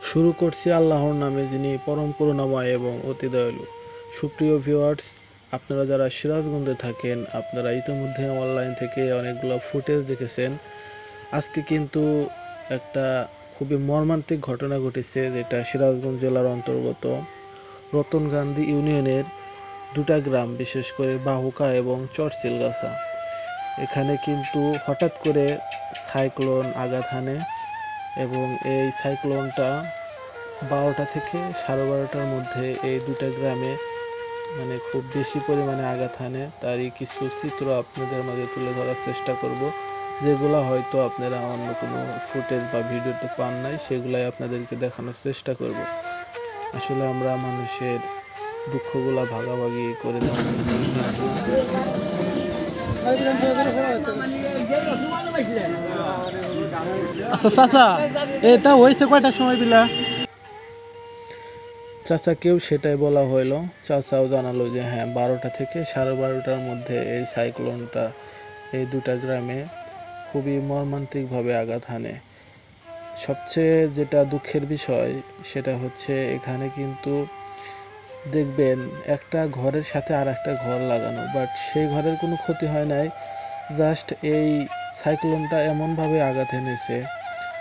শুরু করছি আল্লাহর নামে, যিনি পরম করুণাময় এবং অতি দয়ালু। সুপ্রিয় ভিউয়ার্স, আপনারা যারা সিরাজগঞ্জে থাকেন, আপনারা ইতিমধ্যে অনলাইন থেকে অনেকগুলো ফুটেজ দেখেছেন। আজকে কিন্তু একটা খুবই মর্মান্তিক ঘটনা ঘটেছে, যেটা সিরাজগঞ্জ জেলার অন্তর্গত রতনগান্ধী ইউনিয়নের দুটা গ্রাম, বিশেষ করে বাহুকা এবং চরচিলগাছা। এখানে কিন্তু হঠাৎ করে সাইক্লোন আঘাত হানে এবং এই সাইক্লোনটা 12টা থেকে 12:30টার মধ্যে এই দুটা গ্রামে খুব বেশি পরিমাণে আঘাত হানে। তারই কিছু চিত্র আপনাদের মাঝে তুলে ধরার চেষ্টা করব, যেগুলো হয়তো আপনারা অন্য কোনো ফুটেজ বা ভিডিওতে পান নাই, সেগুলাই আপনাদেরকে দেখানোর চেষ্টা করব। আসলে আমরা মানুষের দুঃখগুলা ভাগাভাগি করে নেওয়ার জন্য। আচ্ছা চাচা, এটা হয়েছে কয়টার সময় বিলা? চাচাকেও সেটাই বলা হইল। চাচাও জানালো যে হ্যাঁ, 12টা থেকে 12:30টার মধ্যে এই সাইক্লোনটা এই দুটা গ্রামে খুবই মর্মান্তিকভাবে আঘাত হানে। সবচেয়ে যেটা দুঃখের বিষয় সেটা হচ্ছে, এখানে কিন্তু দেখবেন একটা ঘরের সাথে আর একটা ঘর লাগানো, বাট সেই ঘরের কোনো ক্ষতি হয় নাই। জাস্ট এই সাইক্লোনটা এমনভাবে আঘাত এনেছে,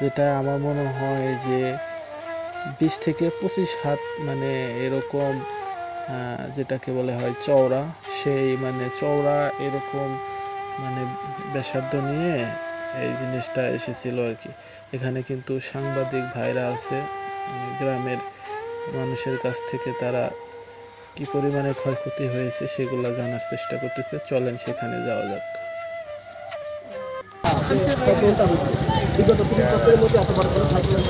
যেটা আমার মনে হয় যে 20 থেকে 25 হাত এরকম, যেটাকে বলে হয় চওড়া, সেই চওড়া এরকম ব্যাসার্ধ নিয়ে এই জিনিসটা এসেছিল আর কি। এখানে কিন্তু সাংবাদিক ভাইরা আছে, গ্রামের মানুষের কাছ থেকে তারা কি পরিমাণে ক্ষয়ক্ষতি হয়েছে সেগুলো জানার চেষ্টা করতেছে। চলেন সেখানে যাওয়া যাক। বিগত 30 বছরের মধ্যে এত বড় কোনো সাইক্লোন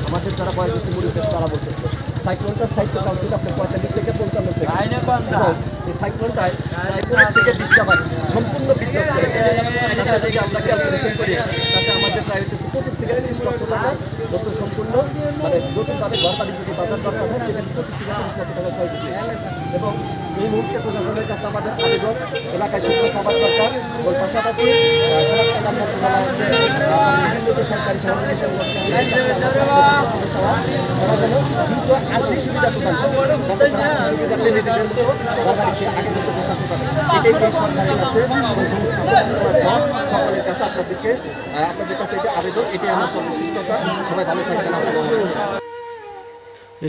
আমাদের যারা বয়োজ্যেষ্ঠ মুড়িতে তারা বলতেছে সাইক্লোনটার সাইক্লোন ছিল আপনার 45 থেকে 55 সেকেন্ড। এই সাইক্লোনটায় 15 থেকে 20টা বাড়ি সম্পূর্ণ বিধ্বস্ত করে গেছে। যদি আমরা ক্যালকুলেশন করি, তাতে আমাদের প্রায় হচ্ছে 25 থেকে 30 লক্ষ টাকা নতুন সম্পূর্ণ নতুনভাবে ঘর বাড়ি যদি বাজার দরকার হয়, সেখানে 25 থেকে 30 লক্ষ টাকা ক্ষয় হয়েছে। এবং এই মুহূর্তে প্রশাসনের কাছে আমাদের আবেদন, এলাকায় শুকনো খাবার দরকার। ওর পাশাপাশি সমাজ কল্যাণ মন্ত্রণালয় আছে, বিভিন্ন যে সরকারি সংগঠন তারা যেন দ্রুত আর্থিক সুবিধা প্রদান করে, যাতে সুবিধা পেলে নিজেদের মতো ঘরবাড়ি সে আগের মতো গোছাতে পারে। এটাই এই সরকারের কাছে সকলের কাছে আপনাদের কাছে এটা আবেদন, এটাই আমার সর্বশেষ কথা। সবাই ভালো থাকবেন। আসসালামু আলাইকুম।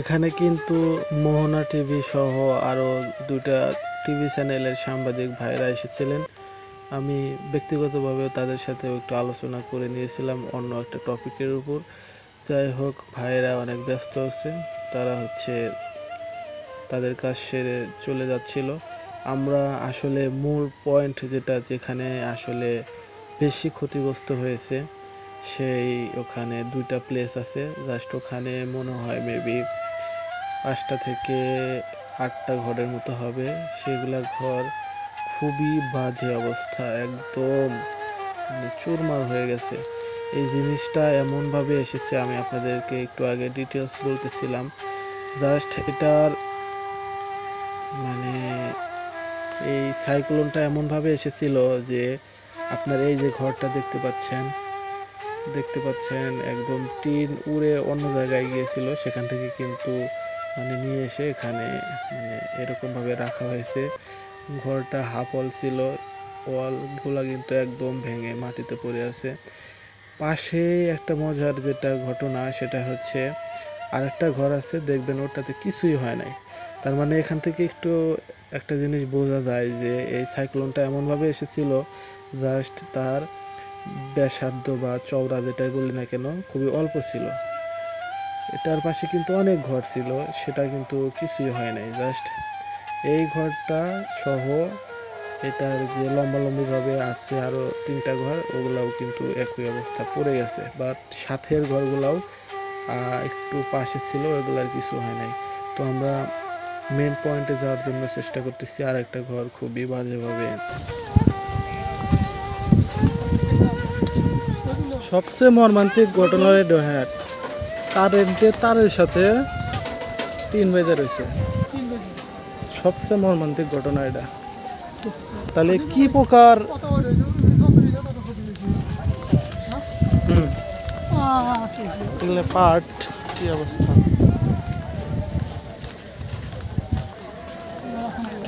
এখানে কিন্তু মোহনা টিভি সহ আরও দুটা টিভি চ্যানেলের সাংবাদিক ভাইরা এসেছিলেন। আমি ব্যক্তিগতভাবেও তাদের সাথেও একটু আলোচনা করে নিয়েছিলাম অন্য একটা টপিকের উপর। যাই হোক, ভাইরা অনেক ব্যস্ত আছে, তারা তাদের কাজ সেরে চলে যাচ্ছিল। আমরা আসলে মূল পয়েন্ট যেখানে আসলে বেশি ক্ষতিগ্রস্ত হয়েছে, ওখানে দুইটা প্লেস আছে। জাস্ট ওখানে মনে হয় মেবি 5টা থেকে 8টা ঘরের মতো হবে। সেগুলা ঘর খুবই বাজে অবস্থা, একদম চুরমার হয়ে গেছে। এই জিনিসটা এমনভাবে এসেছে, আমি আপনাদেরকে একটু আগে ডিটেলস বলতেছিলাম। জাস্ট এটার এই সাইক্লোনটা এমনভাবে এসেছিল যে আপনার এই যে ঘরটা দেখতে পাচ্ছেন একদম টিন উড়ে অন্য জায়গায় গিয়েছিল। সেখান থেকে কিন্তু নিয়ে এসে এখানে এরকমভাবে রাখা হয়েছে। ঘরটা হাফ ওয়াল ছিল, ওয়ালগুলা কিন্তু একদম ভেঙে মাটিতে পড়ে আছে। পাশে একটা মজার যেটা ঘটনা, সেটা হচ্ছে আরেকটা ঘর আছে, দেখবেন ওটাতে কিছুই হয় নাই। তার এখান থেকে একটু একটা জিনিস বোঝা যায় যে এই সাইক্লোনটা এমনভাবে এসেছিল, জাস্ট তার ব্যাসার্ধ বা চওড়া যেটাই বলি না কেন খুবই অল্প ছিল। এটার পাশে কিন্তু অনেক ঘর ছিল, সেটা কিন্তু কিছুই হয় নাই। জাস্ট এই ঘরটা সহ এটার যে লম্বালম্বিভাবে আছে আরও 3টা ঘর, ওগুলাও কিন্তু একই অবস্থা পড়ে গেছে। বাট সাথের ঘরগুলাও একটু পাশে ছিল, ওগুলার কিছু হয় নাই। তো আমরা মেন পয়েন্টে যাওয়ার জন্য চেষ্টা করতেছি। আর একটা ঘর খুবই বাজেভাবে। সবচেয়ে মর্মান্তিক ঘটনা এটা, হ্যাঁ, তারের সাথে 3 বেজে রয়েছে। সবচেয়ে মর্মান্তিক ঘটনা এটা। তাহলে কি প্রকার পার্ট কি অবস্থা,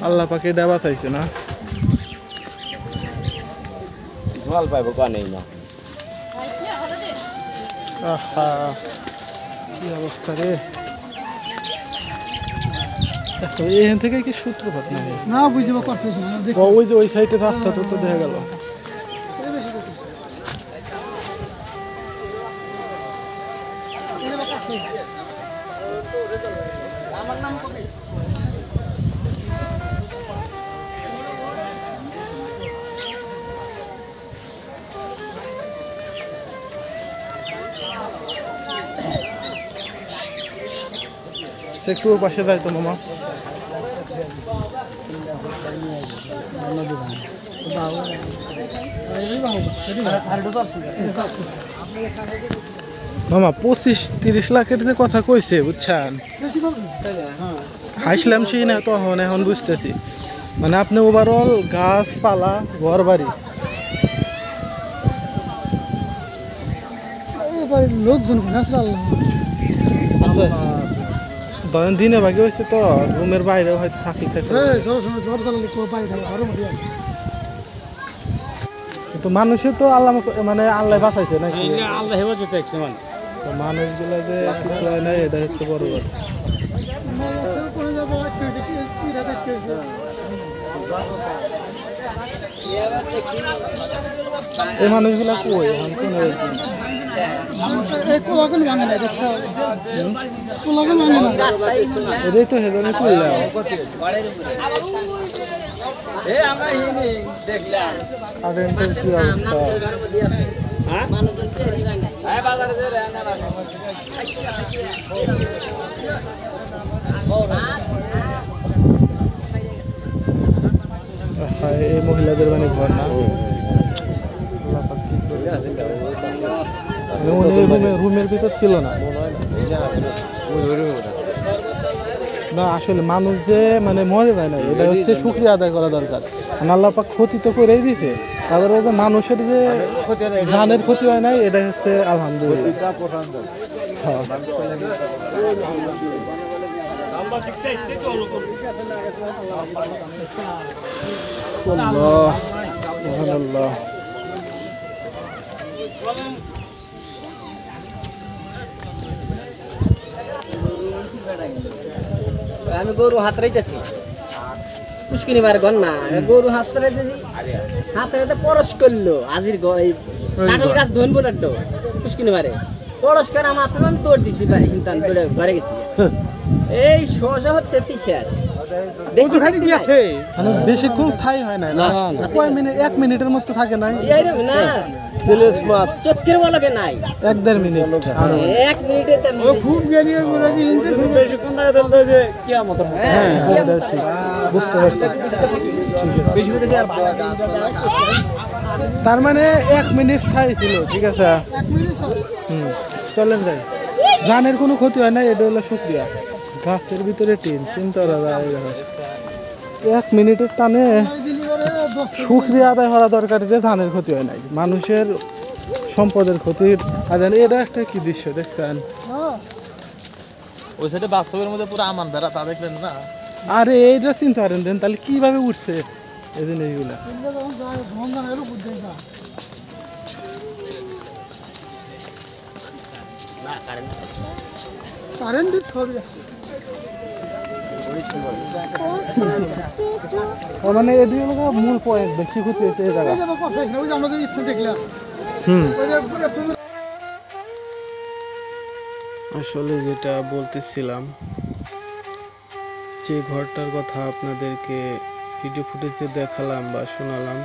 আল্লাহ পাকে এটা বাঁচাইছে না। জল পাইব কানেই না। আহা কি অবস্থা রে, এখান থেকে কি সূত্রপাত নাই না বুঝতে পারতেছি না ওই যে ওই সাইডে রাস্তা তো দেখা গেল। একটু ওর পাশে যাই তো মামা। মামা 25-30 লাখের যে কথা কইছে বুঝছেন, হাসলাম সেই না তখন, এখন বুঝতেছি মানে আপনি ওভারঅল গাছপালা ঘর বাড়ি লোকজন আসলে আছে ধরেন দিনে ভাগে হয়েছে তো রুমের বাইরে হয়তো থাকলে থাকে, কিন্তু মানুষের তো আল্লাহ মানে আল্লাহ বাঁচাইছে নাকি, আল্লাহ হেফাজত রাখছে মানে তো মানুষগুলো যে কিছু হয় নাই এটা হচ্ছে বড় কথা। এই মানুষগুলা কই এখন কোন হয়েছে এটাই তো হেদনে করলাম। আর এটার কি অবস্থা, এই মহিলাদের মানে ঘর না, রুমের ভিতর ছিল না না আসলে মানুষ যে মানে মরে যায় না, এটা হচ্ছে শুকরিয়া আদায় করা দরকার। আল্লাহ পাক ক্ষতি তো করেই দিছে, তারপরে যে মানুষের যে জানের ক্ষতি হয় নাই এটা হচ্ছে আলহামদুলিল্লাহ। হ্যাঁ আল্লাহ সুবহানাল্লাহ। আমি গরু হাত রাইতেছি পুষ্কিনি বার গন না গরু হাত রাইতেছি, হাত রাইতে পরশ করলো আজির কাঁঠাল গাছ ধনবো না তো পুষ্কিনি বারে পরশ করে আমার হাতে আমি দৌড় দিছি ভাই হিন্তান দৌড়ে ঘরে গেছি, এই শোষা হতে শেষ দেখি খালি দিয়েছে মানে বেশিক্ষণ স্থায়ী হয় না, কয় মিনিট 1 মিনিটের মতো থাকে নাই এইরকম না চোখের বলকে নাই 1-1.5 মিনিট, আর 1 মিনিটে খুব বেশিক্ষণ থাকে তাহলে যে কিয়ামত। হ্যাঁ ঠিক বুঝতে পারছি, ঠিক আছে। তার মানে 1 মিনিট স্থায়ী ছিল, ঠিক আছে। চলেন যাই, জানের কোনো ক্ষতি হয় না, এটা হলো শুকরিয়া। গাছের ভিতরে টিন চিন্তা করা যায়, 1 মিনিটের টানে শুকরিয়া আদায় করা দরকার যে ধানের ক্ষতি হয় নাই, মানুষের সম্পদের ক্ষতির আদায়। এটা একটা কি দৃশ্য দেখছেন, ওই সাইডে বাস্তবের মধ্যে পুরো আমান বেড়া তা দেখলেন না। আরে এইটা চিন্তা করেন দেন তাহলে কিভাবে উঠছে এই জিনিসগুলা। মানে এটি হলো মূল পয়েন্ট, বেশি ক্ষতি হয়েছে এই জায়গা। আসলে যেটা বলতেছিলাম, যে ঘরটার কথা আপনাদেরকে ভিডিও ফুটেজে দেখালাম বা শোনালাম,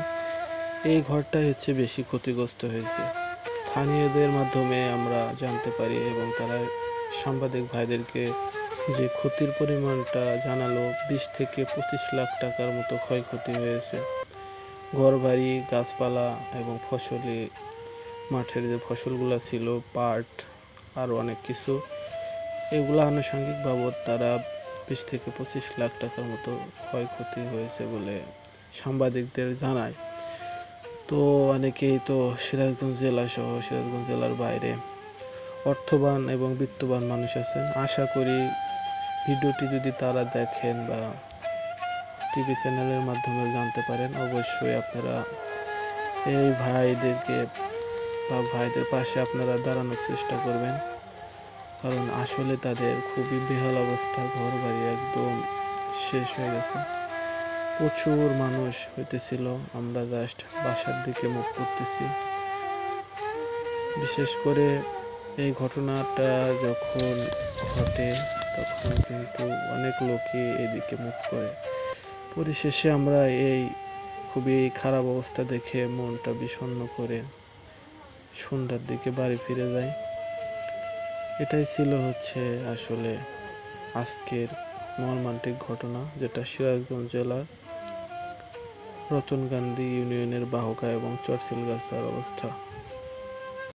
এই ঘরটাই হচ্ছে বেশি ক্ষতিগ্রস্ত হয়েছে। স্থানীয়দের মাধ্যমে আমরা জানতে পারি এবং তারা সাংবাদিক ভাইদেরকে যে ক্ষতির পরিমাণটা জানালো, 20 থেকে 25 লাখ টাকার মতো ক্ষয়ক্ষতি হয়েছে। ঘরবাড়ি, গাছপালা এবং ফসলি মাঠের যে ফসলগুলো ছিল, পাট, আরও অনেক কিছু, এগুলো আনুষঙ্গিক বাবদ তারা 20 থেকে 25 লাখ টাকার মতো ক্ষয়ক্ষতি হয়েছে বলে সাংবাদিকদের জানায়। তো অনেকেই তো সিরাজগঞ্জ জেলা সহ সিরাজগঞ্জ জেলার বাইরে অর্থবান এবং বিত্তবান মানুষ আছেন। আশা করি ভিডিওটি যদি তারা দেখেন বা টিভি চ্যানেলের মাধ্যমে জানতে পারেন, অবশ্যই আপনারা এই ভাইদেরকে বা ভাইদের পাশে আপনারা দাঁড়ানোর চেষ্টা করবেন, কারণ আসলে তাদের খুবই বেহাল অবস্থা, ঘর বাড়ি একদম শেষ হয়ে গেছে। প্রচুর মানুষ হইতেছিল, আমরা জাস্ট বাসার দিকে মুভ করতেছি। বিশেষ করে এই ঘটনাটা যখন ঘটে তখন কিন্তু অনেক লোকই এদিকে মুভ করে। পরিশেষে আমরা এই খুবই খারাপ অবস্থা দেখে মনটা বিষণ্ণ করে সন্ধ্যার দিকে বাড়ি ফিরে যাই। এটাই ছিল আসলে আজকের মর্মান্তিক ঘটনা, যেটা সিরাজগঞ্জ জেলার রতনকান্দি ইউনিয়নের বাহকা এবং চরসিলগাছার অবস্থা।